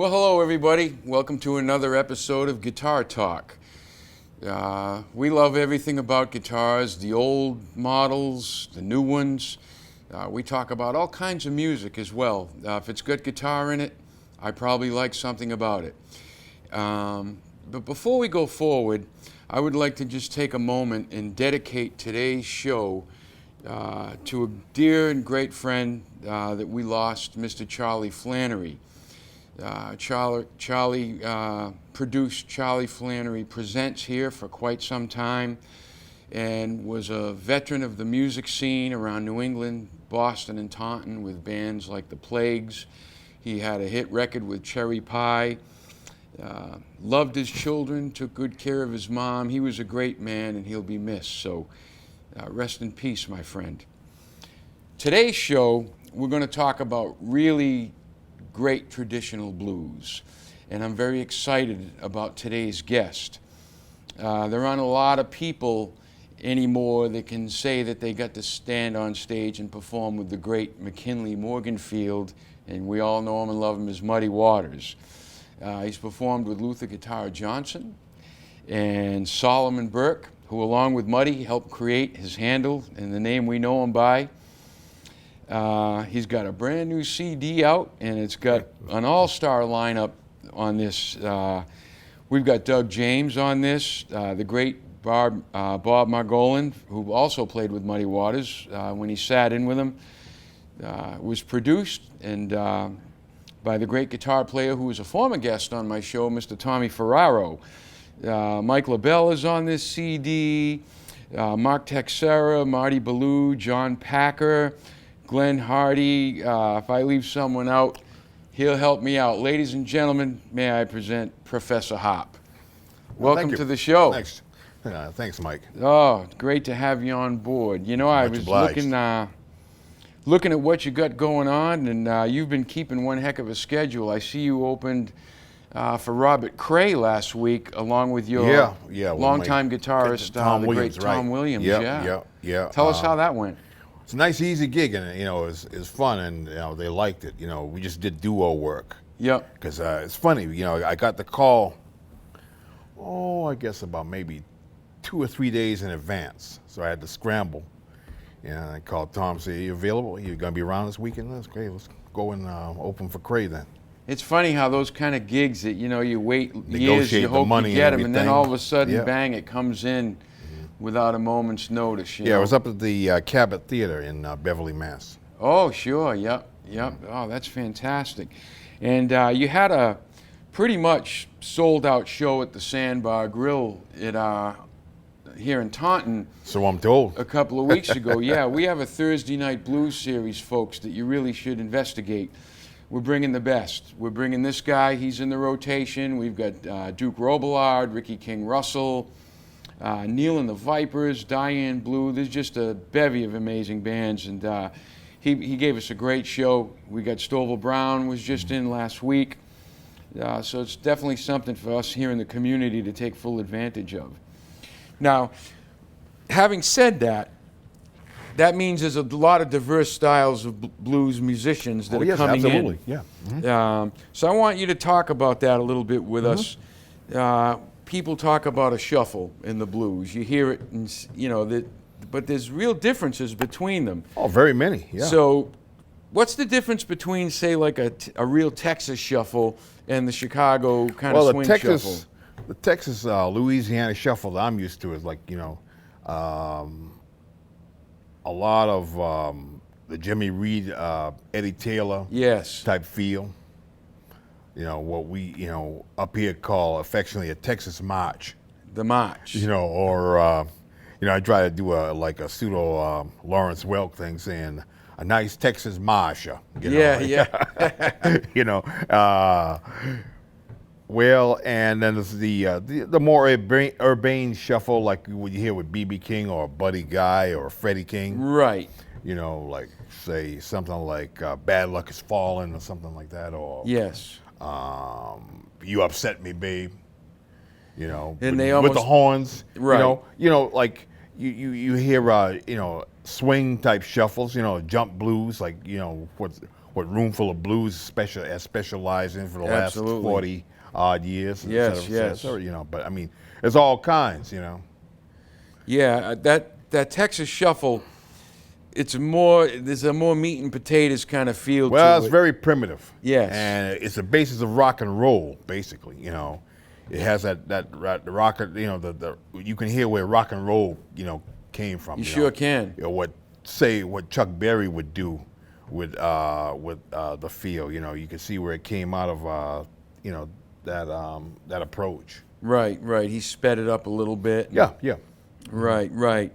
Well, hello, everybody. Welcome to another episode of Guitar Talk. We love everything about guitars, the old models, the new ones. We talk about all kinds of music as well. If it's got guitar in it, I probably like something about it. But before we go forward, I would like to just take a moment and dedicate today's show to a dear and great friend that we lost, Mr. Charlie Flannery. Charlie produced Charlie Flannery Presents here for quite some time and was a veteran of the music scene around New England, Boston, and Taunton with bands like The Plagues. He had a hit record with Cherry Pie, loved his children, took good care of his mom. He was a great man and he'll be missed, so rest in peace, my friend. Today's show, we're going to talk about really great traditional blues, and I'm very excited about today's guest. There aren't a lot of people anymore that can say that they got to stand on stage and perform with the great McKinley Morganfield, and we all know him and love him as Muddy Waters. He's performed with Luther Guitar Johnson and Solomon Burke, who along with Muddy helped create his handle and the name we know him by. He's got a brand new CD out, and it's got an all-star lineup on this. We've got Doug James on this, the great Bob Margolin, who also played with Muddy Waters when he sat in with him. It was produced and by the great guitar player who was a former guest on my show, Mr. Tommy Ferraro. Mike LaBelle is on this CD, Mark Texera, Marty Ballou, John Packer, Glenn Hardy. If I leave someone out, he'll help me out. Ladies and gentlemen, may I present Professor Hop. Welcome to the show. Thanks. Thanks, Mike. Oh, great to have you on board. You know, I was looking at what you got going on, and you've been keeping one heck of a schedule. I see you opened for Robert Cray last week, along with your longtime guitarist, the great Tom Williams. Yeah. Tell us how that went. It's a nice, easy gig, and it was fun, and they liked it. We just did duo work. Yep. Because it's funny, I got the call. I guess about maybe 2 or 3 days in advance, so I had to scramble. And I called Tom, say, "Are you available? You're gonna be around this weekend?" That's okay. Let's go and open for Cray then. It's funny how those kind of gigs that you wait years, you hope you get them, and then all of a sudden, bang, it comes in without a moment's notice. You know? I was up at the Cabot Theater in Beverly, Mass. Oh, sure, yep. Oh, that's fantastic. And you had a pretty much sold-out show at the Sandbar Grill here in Taunton. So I'm told. A couple of weeks ago. Yeah, we have a Thursday night blues series, folks, that you really should investigate. We're bringing the best. We're bringing this guy. He's in the rotation. We've got Duke Robillard, Ricky King Russell, Neil and the Vipers, Diane Blue. There's just a bevy of amazing bands, and he gave us a great show. We got Stovall Brown was just in last week, so it's definitely something for us here in the community to take full advantage of. Now, having said that, that means there's a lot of diverse styles of blues musicians that are coming absolutely. in. Yeah. Mm-hmm. So I want you to talk about that a little bit with us. People talk about a shuffle in the blues. You hear it, and, but there's real differences between them. Oh, very many, yeah. So what's the difference between, say, like a real Texas shuffle and the Chicago kind of swing shuffle? The Texas, Louisiana shuffle that I'm used to is like, a lot of the Jimmy Reed, Eddie Taylor type feel. What we, up here call affectionately a Texas march. The march. I try to do a pseudo Lawrence Welk thing saying a nice Texas march. Well, and then there's the more urbane shuffle, like what you hear with B.B. King or Buddy Guy or Freddie King. Right. Like, say, something like Bad Luck Is Falling or something like that. Or You Upset Me, Babe. And with the horns. Right. Like you hear, swing type shuffles, jump blues, like, what what Roomful of Blues specialized in for the last 40 odd years. Yes, yes. You know, but I mean, there's all kinds, you know. Yeah, that Texas Shuffle, there's a more meat and potatoes kind of feel to it. Well, it's very primitive. Yes. And it's the basis of rock and roll, basically, you know. It has the rock, you know, you can hear where rock and roll, you know, came from. You sure can. You know, what Chuck Berry would do with the feel, you know, you can see where it came out of, you know, that approach. Right. He sped it up a little bit. Yeah. Right.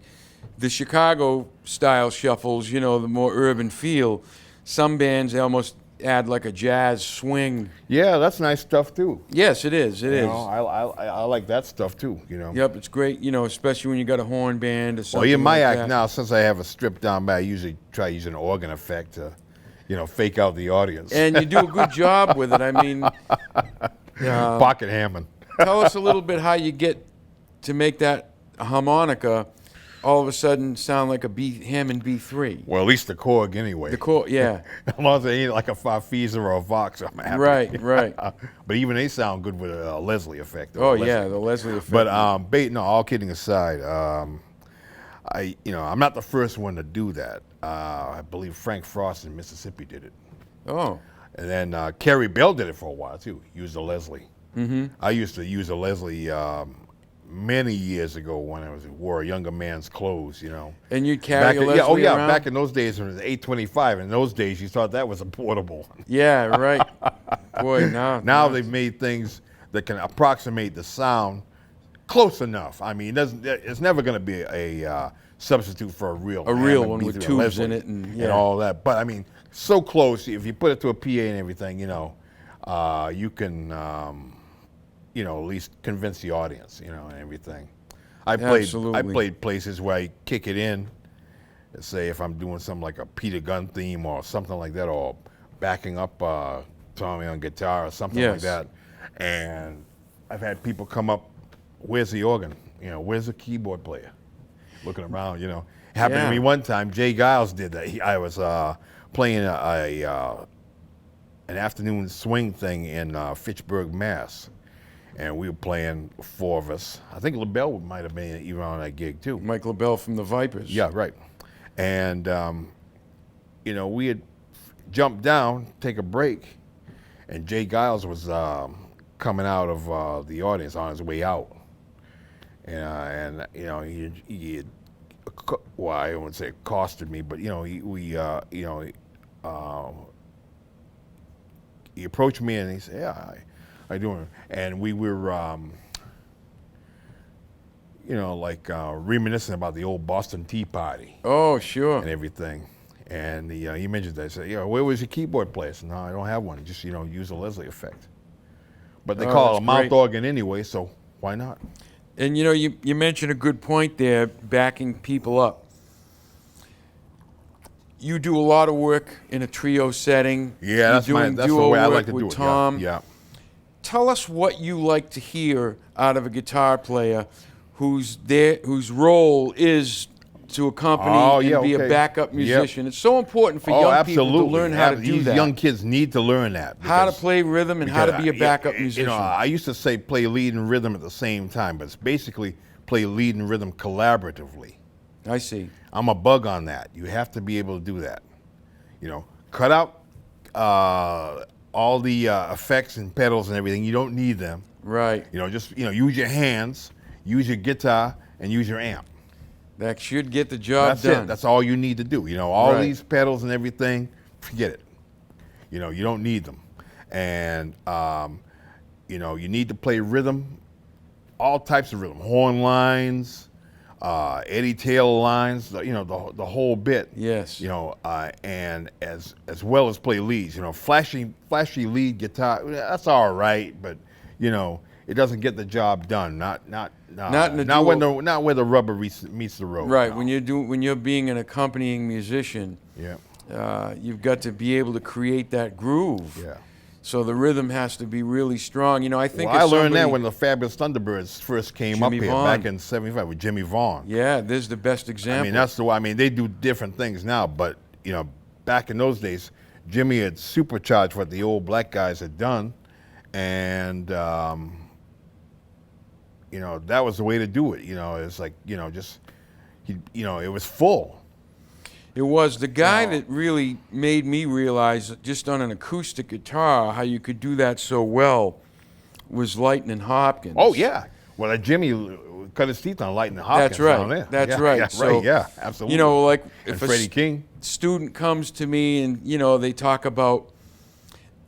The Chicago style shuffles, you know, the more urban feel. Some bands, they almost add like a jazz swing. Yeah, that's nice stuff too. Yes, it is. It is. I like that stuff too, you know. Yep, it's great, you know, especially when you got a horn band or something. Well, in my like act that. now, since I have a stripped down band, I usually try using an organ effect to, you know, fake out the audience. And you do a good job with it. I mean, pocket hamming. Tell us a little bit how you get to make that harmonica all of a sudden sound like a Hammond B3. Well, at least the Korg anyway. The Korg, yeah. As long as it ain't like a Farfisa or a Vox, I'm happy. Right. But even they sound good with a Leslie effect. Oh, yeah, the Leslie effect. But no, all kidding aside, I'm not the first one to do that. I believe Frank Frost in Mississippi did it. Oh. And then Kerry Bell did it for a while too. Used a Leslie. Mm-hmm. I used to use a Leslie many years ago when I wore a younger man's clothes, you know. And you'd carry a Leslie around? Back in those days it was 825. In those days you thought that was a portable. Yeah, right. Boy, now they've made things that can approximate the sound close enough. I mean, it's never going to be a substitute for a real one with tubes in it and all that. But I mean, so close. If you put it to a PA and everything, you know, you can, you know, at least convince the audience, you know, and everything. I played places where I kick it in. Say if I'm doing something like a Peter Gunn theme or something like that, or backing up Tommy on guitar or something like that, and I've had people come up, where's the organ? You know, where's the keyboard player? Looking around, you know. Happened to me one time. Jay Giles did that. I was playing an afternoon swing thing in Fitchburg, Mass, and we were playing, 4 of us. I think LaBelle might have been even on that gig too. Mike LaBelle from the Vipers. Yeah, right. And you know, we had jumped down, take a break, and Jay Giles was coming out of the audience on his way out. And you know, he had, well, I wouldn't say accosted me, but you know, he approached me and he said, "Yeah, how you doing?" And we were, you know, like reminiscing about the old Boston Tea Party. Oh, sure. And everything. And he mentioned that. I said, "Yeah, where was your keyboard player?" I said, "No, I don't have one. Just, you know, use a Leslie effect." But they call it a mouth organ anyway, so why not? And you know, you mentioned a good point there, backing people up. You do a lot of work in a trio setting. Yeah, that's the way I like to do it. Tom. Yeah. Tell us what you like to hear out of a guitar player whose role is to accompany and be a backup musician. Yep. It's so important for young people to learn how to do that. These young kids need to learn that. How to play rhythm and how to be a backup musician. You know, I used to say play lead and rhythm at the same time, but it's basically play lead and rhythm collaboratively. I see. I'm a bug on that. You have to be able to do that. You know, cut out all the effects and pedals and everything. You don't need them. Right. You know, just, you know, use your hands, use your guitar, and use your amp. That should get the job done. That's it. That's all you need to do. You know, all these pedals and everything, forget it. You know, you don't need them. And, you know, you need to play rhythm, all types of rhythm, horn lines, Eddie Taylor lines, you know, the whole bit. Yes. You know, and as well as play leads. You know, flashy lead guitar, that's all right, but, you know, it doesn't get the job done. Not where the rubber meets the road. Right. No. When you're being an accompanying musician, you've got to be able to create that groove. Yeah. So the rhythm has to be really strong. You know, I think I learned that when the Fabulous Thunderbirds first came up here back in '75 with Jimmy Vaughn. Yeah, this is the best example. I mean, that's the way. I mean, they do different things now, but you know, back in those days, Jimmy had supercharged what the old black guys had done, and you know, that was the way to do it. You know, it's like, you know, just you know, it was full. It was the guy that really made me realize, just on an acoustic guitar, how you could do that so well was Lightning Hopkins. Oh yeah, well, Jimmy cut his teeth on Lightning Hopkins. That's right. Down there. That's right. Yeah, So, right. Yeah, absolutely. You know, like if a Freddie King student comes to me and, you know, they talk about,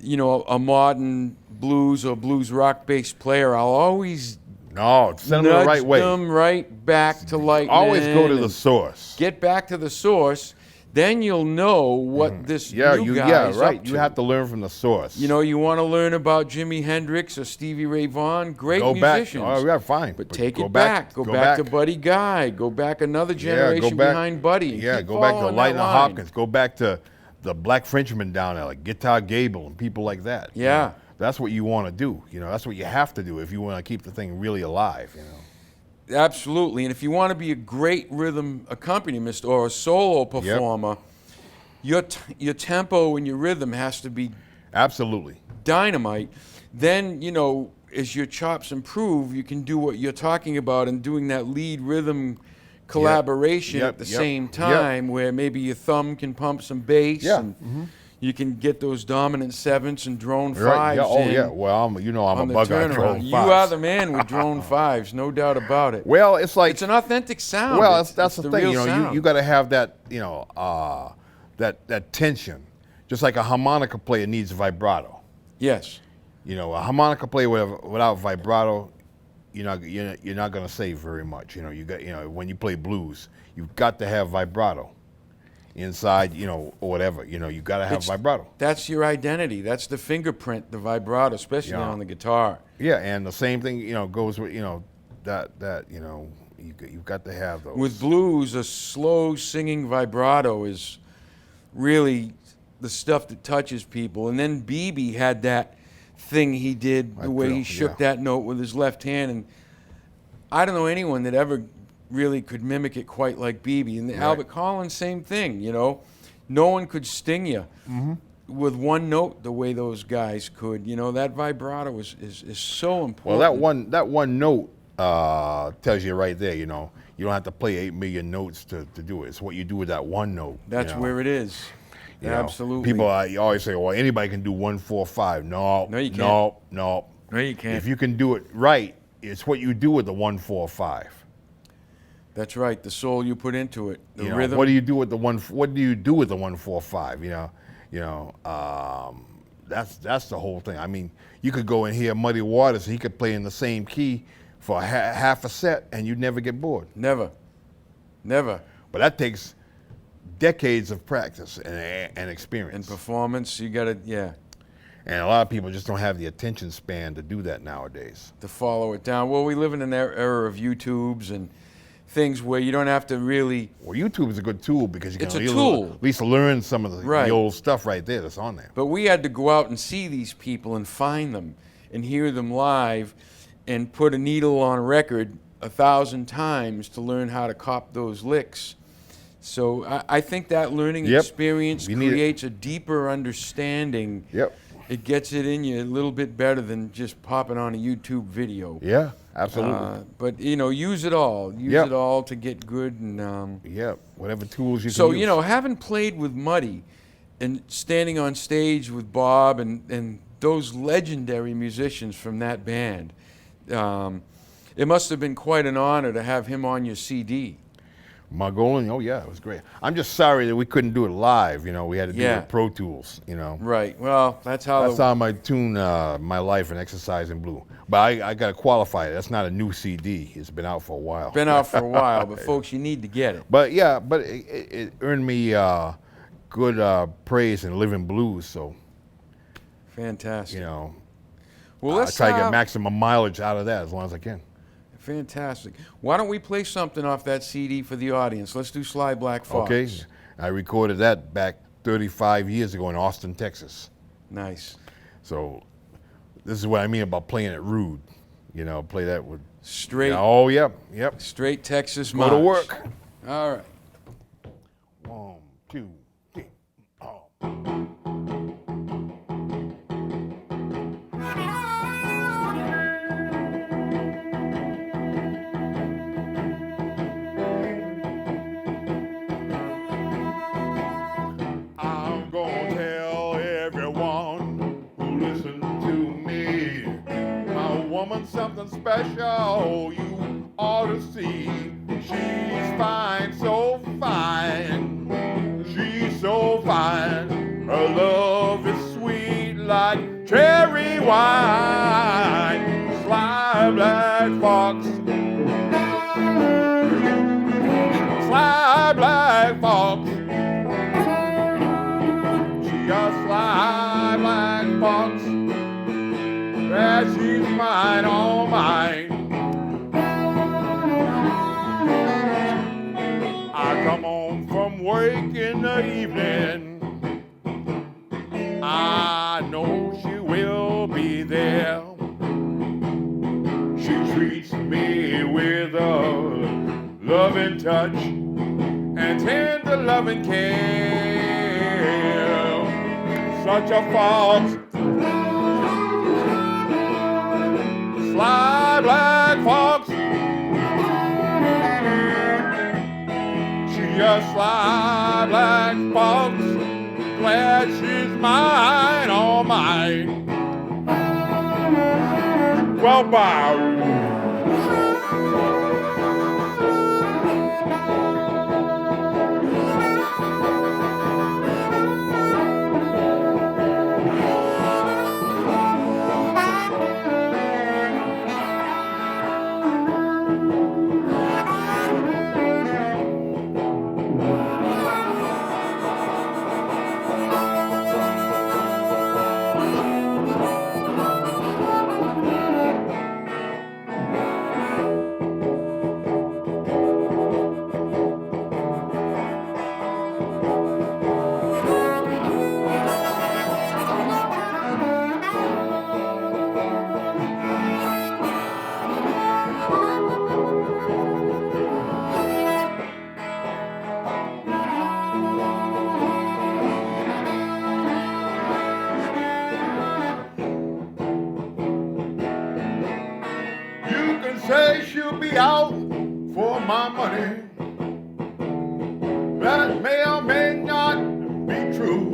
you know, a modern blues or blues rock based player, I'll always send them the right way. Them right back to Lightning. Always go to the source. Get back to the source. Then you'll know what this new guy is up to. You have to learn from the source. You know, you want to learn about Jimi Hendrix or Stevie Ray Vaughan, great musicians. Oh, yeah, fine. But take it back. Go back to Buddy Guy. Go back another generation behind Buddy. Yeah, go back to Lightning Hopkins. Go back to the Black Frenchman down there, like Guitar Gable and people like that. Yeah. You know, that's what you want to do. You know, that's what you have to do if you want to keep the thing really alive, you know. Absolutely. And if you want to be a great rhythm accompanist or a solo performer, your tempo and your rhythm has to be absolutely dynamite. Then, you know, as your chops improve, you can do what you're talking about and doing that lead rhythm collaboration at the same time, where maybe your thumb can pump some bass and you can get those dominant sevenths and drone fives. Oh yeah. Well, you know, I'm a bug on drone fives. You are the man with drone fives, no doubt about it. Well, it's like it's an authentic sound. Well, that's the thing. You know, sound. you got to have that. You know, that tension. Just like a harmonica player needs vibrato. Yes. You know, a harmonica player without vibrato, you're not going to save very much. You know, when you play blues, you've got to have vibrato inside, you know, or whatever. You know, you got to have vibrato. That's your identity. That's the fingerprint, the vibrato, especially on the guitar. Yeah, and the same thing, you know, goes with, you know, that you know, you've got to have those. With blues, a slow singing vibrato is really the stuff that touches people. And then BB had that thing he did, the way he shook that note with his left hand, and I don't know anyone that ever really could mimic it quite like BB. And Albert Collins, same thing, you know. No one could sting you with one note the way those guys could. You know, that vibrato is so important. Well, that one note tells you right there, you know, you don't have to play 8 million notes to do it. It's what you do with that one note. That's where it is. Absolutely. People always say, well, anybody can do 1-4-5. No, you can't. No, you can't. If you can do it right, it's what you do with the 1-4-5. That's right. The soul you put into it, the rhythm. rhythm. What do you do with the 1-4-5? That's the whole thing. I mean, you could go and hear Muddy Waters, and he could play in the same key for half a set, and you'd never get bored. Never. But that takes decades of practice and experience. And performance, you got to, And a lot of people just don't have the attention span to do that nowadays. To follow it down. Well, we live in an era of YouTubes and things where you don't have to really... Well, YouTube is a good tool because you can at least learn some of the old stuff right there that's on there. But we had to go out and see these people and find them and hear them live and put a needle on a record 1,000 times to learn how to cop those licks. So I think that learning experience creates a deeper understanding. It gets it in you a little bit better than just popping on a YouTube video. Yeah, absolutely. But, you know, use it all. Use it all to get good. And whatever tools you can use. So, you know, having played with Muddy and standing on stage with Bob and those legendary musicians from that band, it must have been quite an honor to have him on your CD. Margolin, oh yeah, it was great. I'm just sorry that we couldn't do it live. You know, we had to do it with Pro Tools. You know, right. Well, that's how I tune My Life and Exercise in Blue. But I got to qualify it. That's not a new CD. It's been out for a while. But folks, you need to get it. But it earned me good praise in Living Blues. So fantastic. You know, well, let's try to get maximum mileage out of that as long as I can. Fantastic. Why don't we play something off that CD for the audience? Let's do Sly Black Fox. Okay. I recorded that back 35 years ago in Austin, Texas. Nice. So this is what I mean about playing it rude. You know, play that with... Straight. Oh, yep. Straight Texas march. Go to work. All right. 1, 2, 3. Oh. listen to me. My woman's something special you ought to see. She's fine, so fine. She's so fine. Her love is sweet like cherry wine. Sly black fox. Sly black fox. She a sly black fox. Yeah, she's mine, all mine. I come home from work in the evening. I know she will be there. She treats me with a loving touch and tender loving care. Such a fox, sly black fox. She a sly black fox. Glad she's mine, all mine. Well, bye. Say she'll be out for my money. That may or may not be true.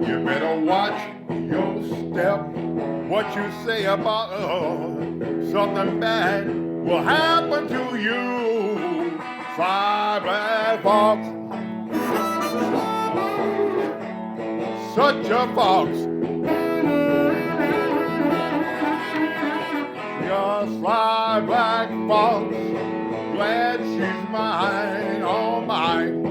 You better watch your step, what you say about her. Something bad will happen to you. Sly black fox, such a fox. Sly black fox, glad she's mine, all mine.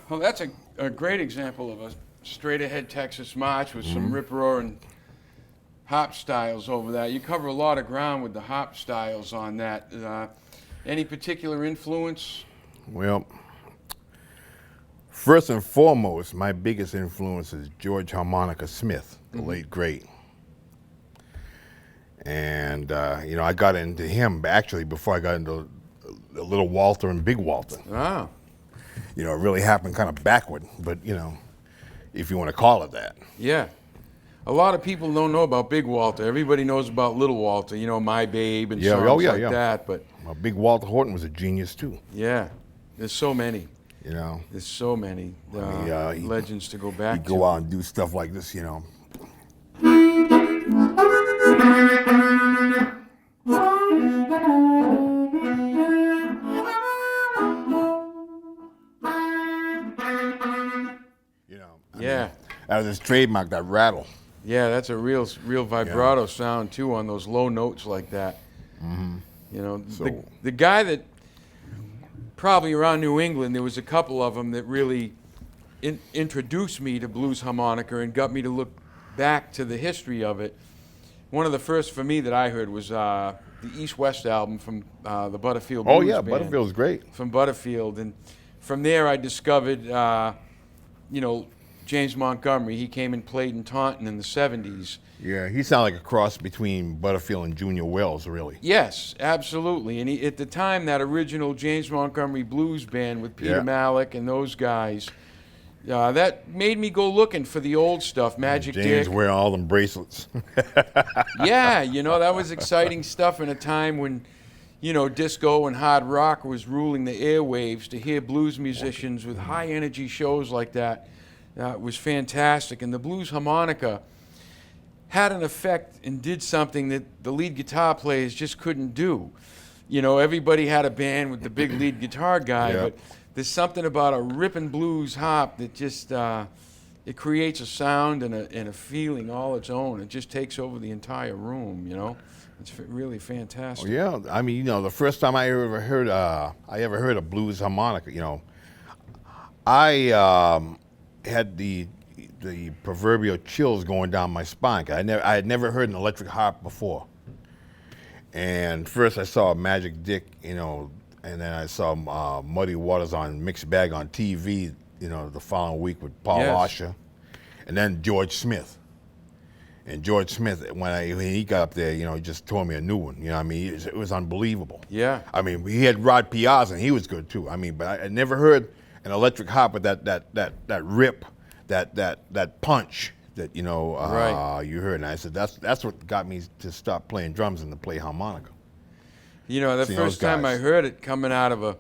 Well, that's a great example of a straight-ahead Texas march with some rip-roaring hop styles over that. You cover a lot of ground with the hop styles on that. Any particular influence? Well, first and foremost, my biggest influence is George Harmonica Smith, the late great. And, I got into him actually before I got into Little Walter and Big Walter. Ah. It really happened kind of backward, but, if you want to call it that. Yeah. A lot of people don't know about Big Walter. Everybody knows about Little Walter, My Babe and songs like that. But well, Big Walter Horton was a genius, too. Yeah. There's so many. There's so many legends to go back to. He'd go out and do stuff like this, Yeah. Out of this trademark, that rattle. Yeah, that's a real vibrato sound too on those low notes like that. You know, So the guy that probably around New England, there was a couple of them that really introduced me to blues harmonica and got me to look back to the history of it. One of the first for me that I heard was the East West album from the Butterfield Blues oh yeah, Band. Butterfield's great. From Butterfield, and from there I discovered, you know, James Montgomery. He came and played in Taunton in the '70s. Yeah, he sounded like a cross between Butterfield and Junior Wells, really. Yes, absolutely. And at the time, that original James Montgomery Blues Band with Peter Yeah. Malick and those guys, that made me go looking for the old stuff, Magic James Dick. wearing all them bracelets. Yeah, you know, that was exciting stuff in a time when, you know, disco and hard rock was ruling the airwaves. To hear blues musicians with high energy shows like that was fantastic. And the blues harmonica had an effect and did something that the lead guitar players just couldn't do. You know, everybody had a band with the big lead guitar guy, Yeah. but there's something about a ripping blues harp that just it creates a sound and a feeling all its own. It just takes over the entire room. You know, it's really fantastic. Oh, yeah, I mean, you know, the first time I ever heard a blues harmonica, you know, I had the proverbial chills going down my spine. 'Cause I had never heard an electric harp before. And first I saw Magic Dick, you know, and then I saw Muddy Waters on Mixed Bag on TV, you know, the following week with Paul Yes. Osher, and then George Smith. And George Smith, when he got up there, you know, he just tore me a new one. You know what I mean? It was unbelievable. Yeah. I mean, he had Rod Piazza, and he was good too. I mean, but I never heard an electric harp with that rip, that punch that, you know, Right. you heard. And I said, that's what got me to stop playing drums and to play harmonica. You know, the See first those time I guys. heard it coming out of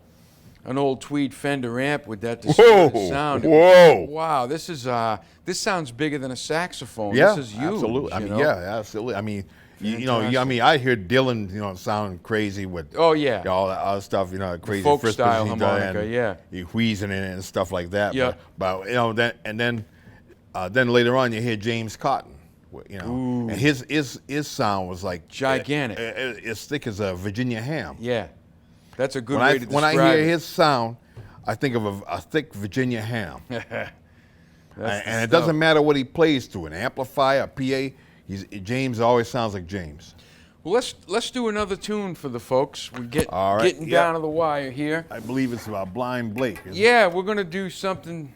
an old Tweed Fender amp with that Whoa, distorted sound. it whoa. was, wow, this sounds bigger than a saxophone. Yeah, This is huge. absolutely. I you mean, know? yeah, absolutely. I mean, you know, I Fantastic. mean, I hear Dylan, you know, sounding crazy with Oh, yeah. you know, all that other stuff, you know, crazy folk first style position he done, harmonica, and yeah. he wheezing in it and stuff like that. Yeah. But you know, then later on you hear James Cotton, you know, Ooh. and his sound was like Gigantic. as thick as a Virginia ham. Yeah. That's a good When way to when describe I hear it. his sound, I think of a thick Virginia ham. That's And the it stuff. doesn't matter what he plays to, an amplifier, a PA. James always sounds like James. Well, let's do another tune for the folks. We're All right, getting yeah. down to the wire here. I believe it's about Blind Blake. isn't it? Yeah, we're gonna do something.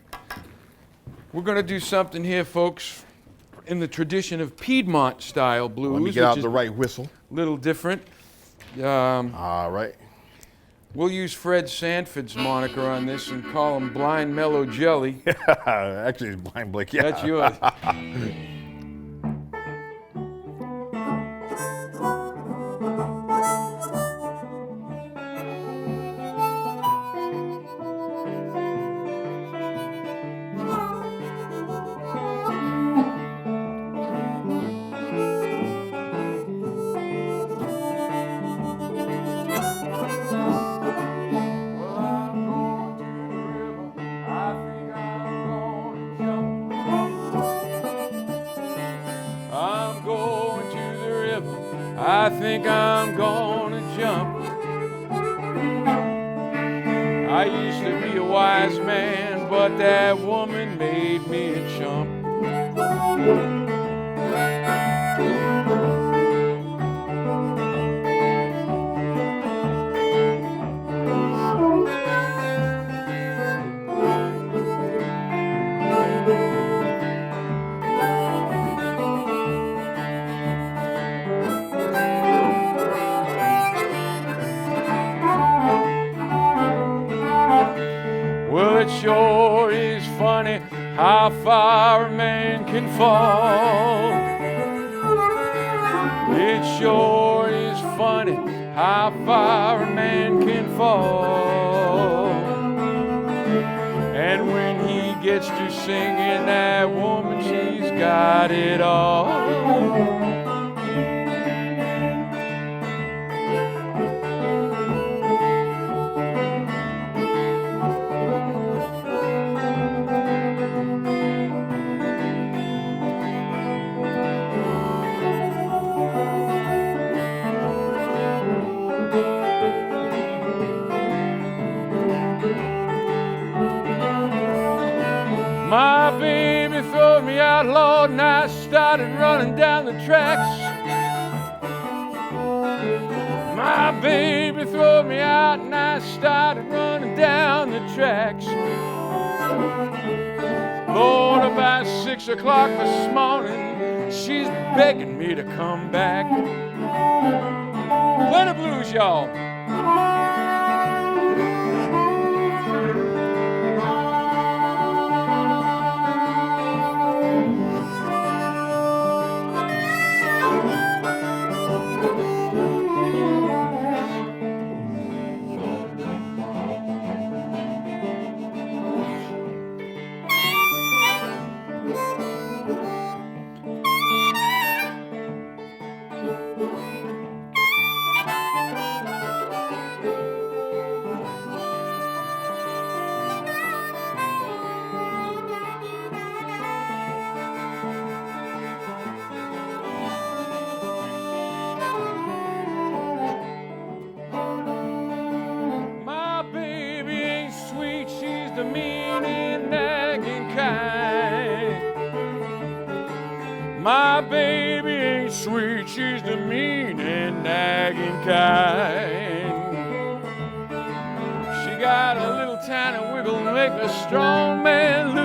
We're gonna do something here, folks, in the tradition of Piedmont style blues, Let me which get out is the right whistle. a little different. All right. We'll use Fred Sanford's moniker on this and call him Blind Mellow Jelly. Actually, it's Blind Blake. Yeah. That's yours. I'm going to the river. I think I'm gonna jump. I used to be a wise man, but that woman made me a chump. Well, it sure is funny how far a man can fall. It sure is funny how far a man can fall. And when he gets to singing, that woman, she's got it all. My baby throwed me out, Lord, and I started running down the tracks. My baby throwed me out, and I started running down the tracks. Lord, about 6 o'clock this morning, she's begging me to come back. Play the blues, y'all. The mean and nagging kind. My baby ain't sweet, she's the mean and nagging kind. She got a little tiny wiggle, make a strong man look